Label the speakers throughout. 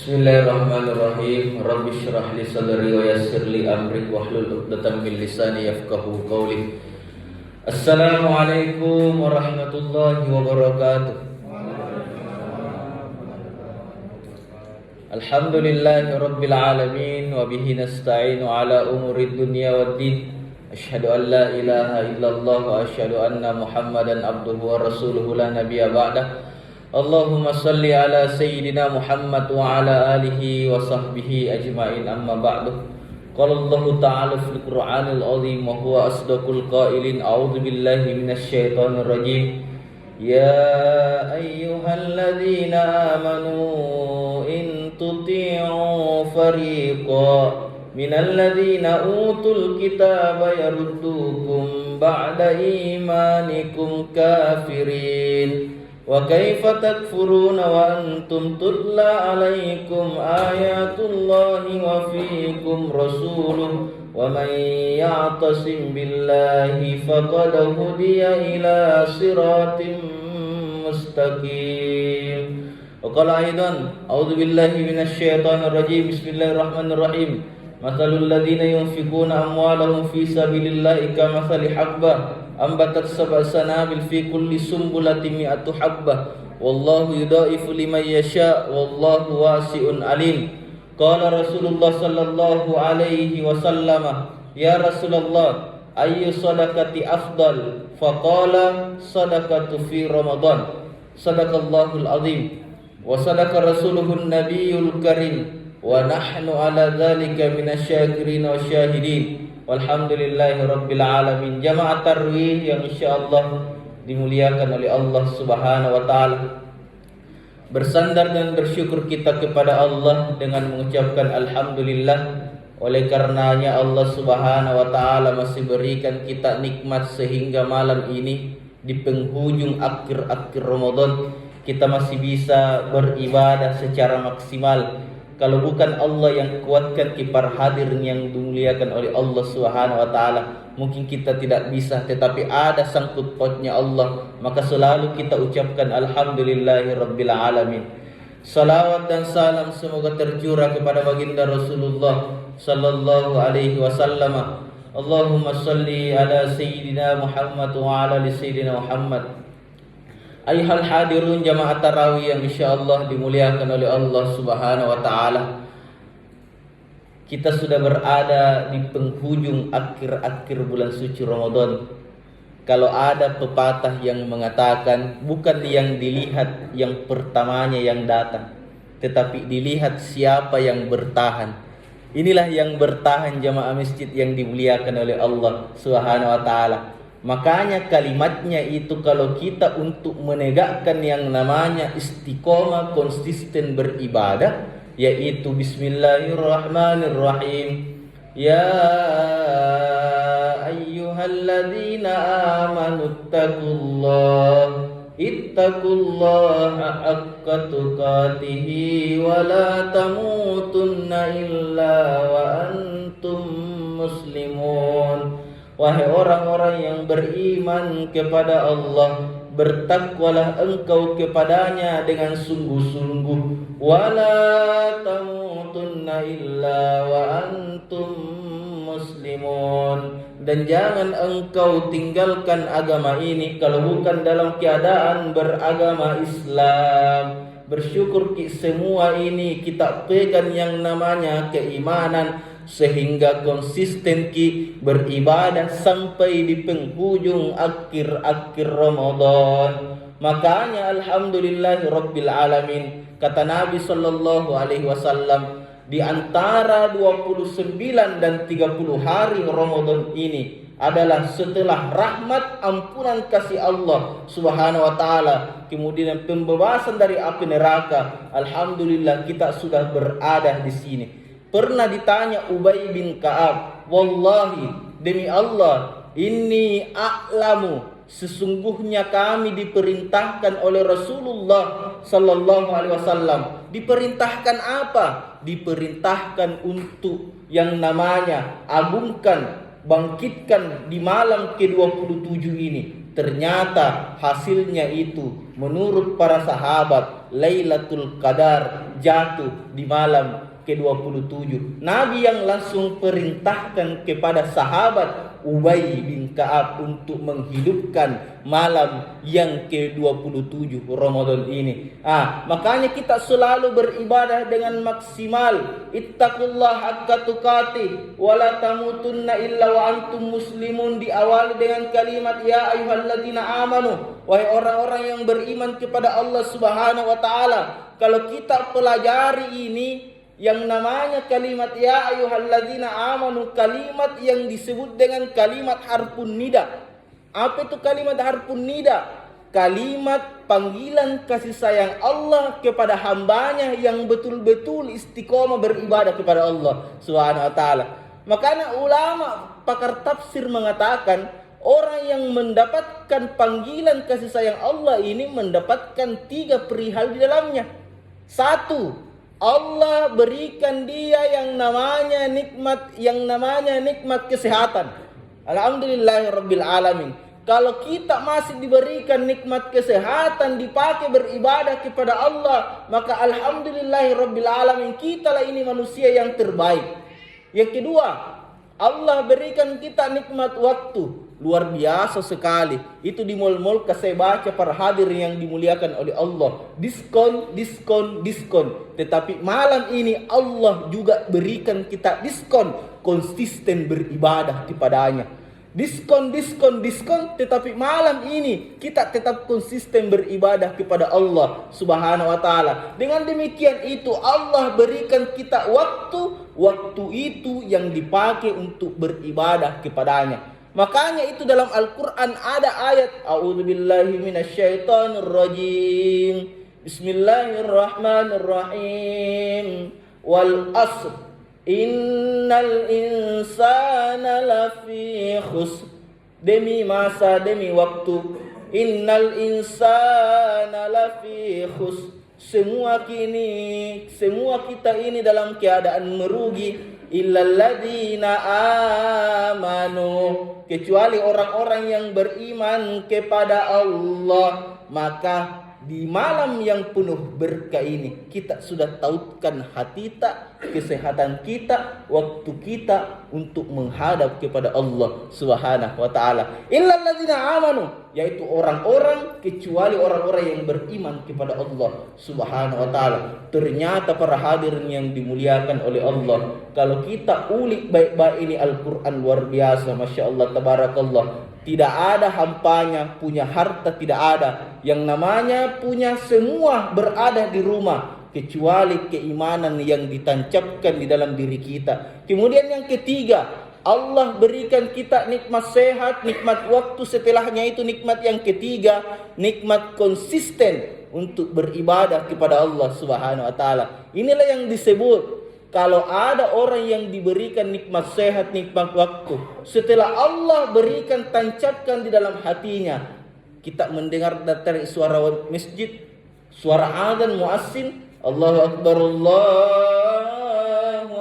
Speaker 1: Bismillahirrahmanirrahim. Rabbi shrah li sadri wa yassir li amri wahlul 'uqdatam min lisani yafqahu qawli. Assalamualaikum warahmatullahi wabarakatuh. Alhamdulillahi rabbil alamin wa bihi nasta'inu ala umurid dunya waddin. Asyhadu an la ilaha illallah wa asyhadu anna Muhammadan abduhu wa rasuluhu la nabiyya ba'dah. Allahumma salli ala sayyidina Muhammad wa ala alihi wa sahbihi ajma'in, amma ba'du. Qala Allah ta'ala fil Qur'anil azim wa huwa asdaqul qailin. A'udzu billahi minasy syaithanir rajim. Ya ayyuhalladzina amanu in tuti'u fariqan minal ladzina utul kitaba yaruddukum ba'da imanikum kafirin. Wa kaifa takfuruna wa antum tutla alaikum ayatullahi wa fiikum rasuluh wa man ya'tasim billahi faqad hudiya ila siratim mustaqim. Wa qala aidan a'udzu billahi minasy syaithanir rajim. Bismillahirrahmanirrahim. Mathalul ladzina yunfikuna amwalahum fi sabilillahi kamathali habbah ambatat sab'a sanabil fi kulli sumbulatin mi'atu habbah wallahu yudha'ifu liman yasha' wallahu wasi'un alim. Qala Rasulullah sallallahu alaihi wasallam, ya Rasulullah, ayyu sadaqati afdal? Faqala sadaqatu fi Ramadan. Sadaqallahul azim wa sadaqa rasuluhun nabiyul karim wa nahnu ala dzalika minasyakirin wasyahidin. Walhamdulillahi rabbil alamin. Jamaah tarwih yang insyaallah dimuliakan oleh Allah Subhanahu wa taala. Bersandar dan bersyukur kita kepada Allah dengan mengucapkan alhamdulillah. Oleh karenanya Allah Subhanahu wa taala masih berikan kita nikmat sehingga malam ini di penghujung akhir-akhir Ramadan kita masih bisa beribadah secara maksimal. Kalau bukan Allah yang kuatkan kibar hadir yang dimuliakan oleh Allah Subhanahu wa taala, mungkin kita tidak bisa, tetapi ada sangkut pautnya Allah, maka selalu kita ucapkan alhamdulillahi rabbil alamin. Salawat dan salam semoga tercurah kepada baginda Rasulullah sallallahu alaihi wasallam. Allahumma salli ala sayyidina Muhammad wa ala ali sayyidina Muhammad. Ayuhal hadirun jamaah tarawih yang insyaallah dimuliakan oleh Allah Subhanahu wa taala. Kita sudah berada di penghujung akhir-akhir bulan suci Ramadan. Kalau ada pepatah yang mengatakan bukan yang dilihat yang pertamanya yang datang, tetapi dilihat siapa yang bertahan. Inilah yang bertahan jamaah masjid yang dimuliakan oleh Allah Subhanahu wa taala. Makanya kalimatnya itu kalau kita untuk menegakkan yang namanya istiqomah konsisten beribadah, yaitu bismillahirrahmanirrahim. Ya ayyuhalladzina amanu ittaqullaha haqqa tuqatih wa la tamutunna illa wa antum muslimun. Wahai orang-orang yang beriman kepada Allah, bertakwalah engkau kepadanya dengan sungguh-sungguh. Wala tamutunna illa wa antum muslimun. Dan jangan engkau tinggalkan agama ini kalau bukan dalam keadaan beragama Islam. Bersyukur semua ini kita pegang yang namanya keimanan, sehingga konsisten beribadah sampai di penghujung akhir-akhir Ramadan. Makanya alhamdulillahi rabbil alamin. Kata Nabi sallallahu alaihi wasallam, di antara 29 dan 30 hari Ramadan ini adalah setelah rahmat ampunan kasih Allah Subhanahu wa taala, kemudian pembebasan dari api neraka. Alhamdulillah kita sudah berada di sini. Pernah ditanya Ubay bin Ka'ab, wallahi demi Allah, inni a'lamu, sesungguhnya kami diperintahkan oleh Rasulullah sallallahu alaihi wasallam. Diperintahkan apa? Diperintahkan untuk yang namanya agungkan, bangkitkan di malam ke-27 ini. Ternyata hasilnya itu menurut para sahabat Lailatul Qadar jatuh di malam ke-27. Nabi yang langsung perintahkan kepada sahabat Ubay bin Ka'ab untuk menghidupkan malam yang ke-27 Ramadan ini. Makanya kita selalu beribadah dengan maksimal. Ittaqullah haqqa tuqatih wa la tamutunna illa wa antum muslimun, diawali dengan kalimat ya ayyuhalladzina amanu, wahai orang-orang yang beriman kepada Allah Subhanahu wa taala. Kalau kita pelajari ini, yang namanya kalimat ya ayyuhalladzina amanu, kalimat yang disebut dengan kalimat harfun nida. Apa itu kalimat harfun nida? Kalimat panggilan kasih sayang Allah kepada hambanya yang betul-betul istiqomah beribadah kepada Allah Subhanahu wa taala. Makanya ulama pakar tafsir mengatakan orang yang mendapatkan panggilan kasih sayang Allah ini mendapatkan 3 perihal di dalamnya. 1, Allah berikan dia yang namanya nikmat kesehatan. Alhamdulillahirabbil alamin. Kalau kita masih diberikan nikmat kesehatan, dipakai beribadah kepada Allah, maka alhamdulillahirabbil alamin, kitalah ini manusia yang terbaik. Yang kedua, Allah berikan kita nikmat waktu. Luar biasa sekali. Itu di mal-mal saya baca para hadir yang dimuliakan oleh Allah. Diskon. Tetapi malam ini Allah juga berikan kita diskon. Konsisten beribadah kepadanya. Diskon. Tetapi malam ini kita tetap konsisten beribadah kepada Allah Subhanahu wa ta'ala. Dengan demikian itu Allah berikan kita waktu. Waktu itu yang dipakai untuk beribadah kepadanya. Makanya itu dalam Al-Quran ada ayat A'udzubillahi minasyaitonirrajim. Bismillahirrahmanirrahim. Wal asr innal insana lafi khusr. Demi masa, demi waktu. Innal insana lafi khusr. Semua kita ini dalam keadaan merugi. Illalladzina amanu, kecuali orang-orang yang beriman kepada Allah. Maka di malam yang penuh berkah ini kita sudah tautkan hati kita, kesehatan kita, waktu kita untuk menghadap kepada Allah Subhanahu wa taala. Illalladzina amanu, yaitu orang-orang, kecuali orang-orang yang beriman kepada Allah Subhanahu wa taala. Ternyata para hadirin yang dimuliakan oleh Allah, kalau kita ulik baik-baik ini Al-Quran luar biasa, Masya Allah, Tabarakallah. Tidak ada hampanya punya harta, tidak ada. Yang namanya punya semua berada di rumah, kecuali keimanan yang ditancapkan di dalam diri kita. Kemudian yang ketiga, Allah berikan kita nikmat sehat, nikmat waktu. Setelahnya itu nikmat yang ketiga, nikmat konsisten untuk beribadah kepada Allah Subhanahu wa taala. Inilah yang disebut, kalau ada orang yang diberikan nikmat sehat, nikmat waktu, setelah Allah berikan, tancapkan di dalam hatinya, kita mendengar dari suara masjid, suara adzan muazzin, Allahu Akbar, Allahu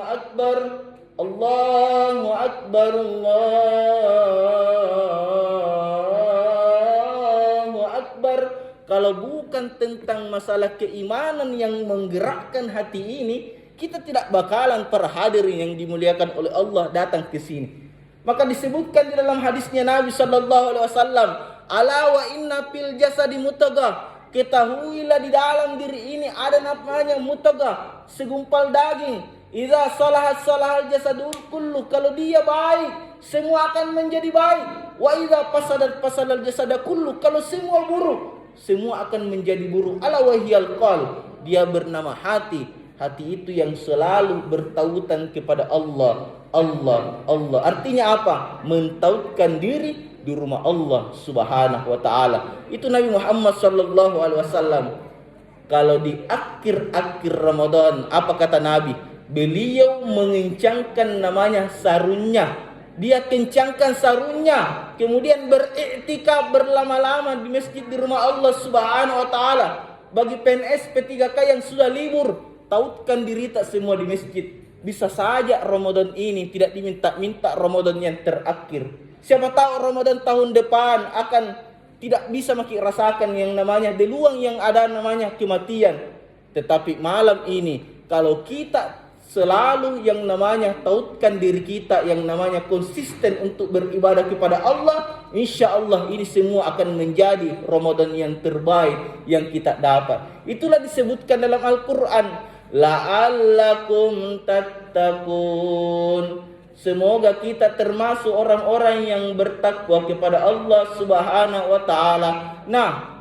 Speaker 1: Akbar, Allahu Akbar, Allahu Akbar. Kalau bukan tentang masalah keimanan yang menggerakkan hati ini, kita tidak bakalan para hadirin yang dimuliakan oleh Allah datang ke sini. Maka disebutkan di dalam hadisnya Nabi sallallahu alaihi wasallam, ala wa inna fil jasadi mutagah, ketahuilah di dalam diri ini ada namanya mutagah, segumpal daging. Idza salahat salahal jasadul kullu, kalau dia baik semua akan menjadi baik. Wa idza fasadat fasadal jasada kullu, kalau semua buruk semua akan menjadi buruk. Ala wahiyal qalb, dia bernama hati. Hati itu yang selalu bertautan kepada Allah. Artinya apa? Mentautkan diri di rumah Allah Subhanahu wa taala. Itu Nabi Muhammad sallallahu alaihi wasallam. Kalau di akhir-akhir Ramadan, apa kata Nabi? Beliau mengencangkan namanya sarungnya. Dia kencangkan sarungnya, kemudian beriktikaf berlama-lama di masjid di rumah Allah Subhanahu wa taala. Bagi PNS P3K yang sudah libur, tautkan diri tak semua di masjid. Bisa saja Ramadan ini tidak diminta-minta Ramadan yang terakhir. Siapa tahu Ramadan tahun depan akan tidak bisa maki rasakan yang namanya deluang yang ada namanya kematian. Tetapi malam ini kalau kita selalu yang namanya tautkan diri kita yang namanya konsisten untuk beribadah kepada Allah, insya Allah ini semua akan menjadi Ramadan yang terbaik yang kita dapat. Itulah disebutkan dalam Al-Quran, la'allakum tattaqun. Semoga kita termasuk orang-orang yang bertakwa kepada Allah Subhanahu wa taala. Nah,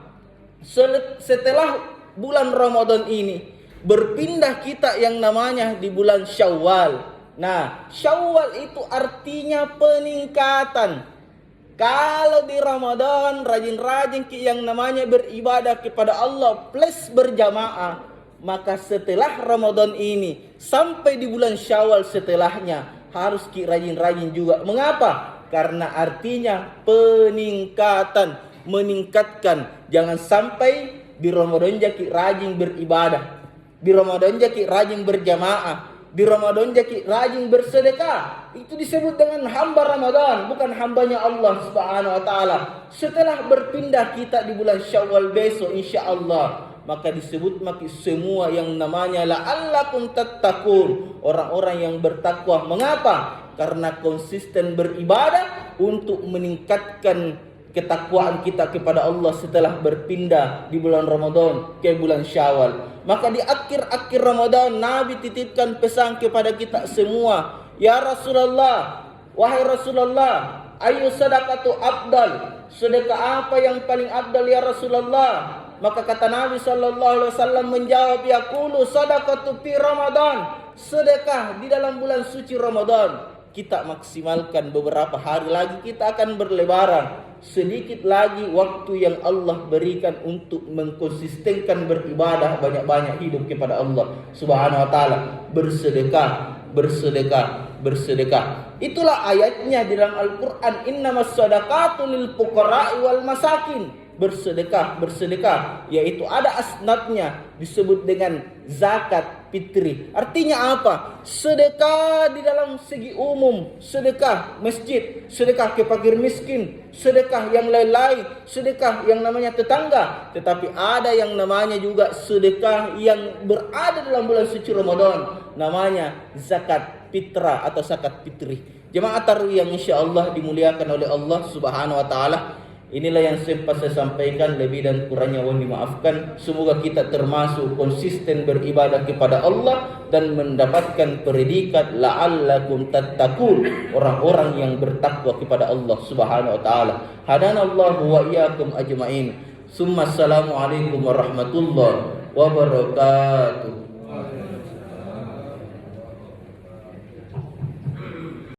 Speaker 1: setelah bulan Ramadan ini berpindah kita yang namanya di bulan Syawal. Nah, Syawal itu artinya peningkatan. Kalau di Ramadan rajin-rajin yang namanya beribadah kepada Allah plus berjamaah, maka setelah Ramadan ini sampai di bulan Syawal setelahnya harus rajin-rajin juga. Mengapa? Karena artinya peningkatan, meningkatkan. Jangan sampai di Ramadan jadi rajin beribadah, di Ramadan jadi rajin berjamaah, di Ramadan jadi rajin bersedekah. Itu disebut dengan hamba Ramadan, bukan hambanya Allah Subhanahu wa taala. Setelah berpindah kita di bulan Syawal besok insyaallah, maka disebut semua yang namanya la'allakum tattaqun, orang-orang yang bertakwa. Mengapa? Karena konsisten beribadah untuk meningkatkan ketakwaan kita kepada Allah setelah berpindah di bulan Ramadan ke bulan Syawal. Maka di akhir-akhir Ramadan Nabi titipkan pesan kepada kita semua, ya Rasulullah, wahai Rasulullah, ayu sadaqatu afdal, sedekah apa yang paling afdal ya Rasulullah? Maka kata Nabi sallallahu alaihi wasallam menjawab, yaqulu sadaqatu fi Ramadan, sedekah di dalam bulan suci Ramadan. Kita maksimalkan beberapa hari lagi kita akan berlebaran. Sedikit lagi waktu yang Allah berikan untuk mengkonsistenkan beribadah, banyak-banyak hidup kepada Allah Subhanahu wa taala. Bersedekah, bersedekah, bersedekah. Itulah ayatnya di dalam Al-Qur'an, innamas shadaqatu lil fuqara'i wal masakin. Bersedekah, bersedekah, yaitu ada asnadnya disebut dengan zakat fitri. Artinya apa? Sedekah di dalam segi umum, sedekah masjid, sedekah ke fakir miskin, sedekah yang lain-lain, sedekah yang namanya tetangga. Tetapi ada yang namanya juga sedekah yang berada dalam bulan suci Ramadan, namanya zakat fitrah atau zakat fitri. Jemaah tarawih yang insyaallah dimuliakan oleh Allah Subhanahu wa taala. Inilah yang sempat saya sampaikan, lebih dan kurangnya mohon dimaafkan. Semoga kita termasuk konsisten beribadah kepada Allah dan mendapatkan predikat la'allakum tattaqun, orang-orang yang bertakwa kepada Allah Subhanahu wa taala. Hadanallahu wa iyyakum ajmain. Summa assalamu alaikum warahmatullahi wabarakatuh.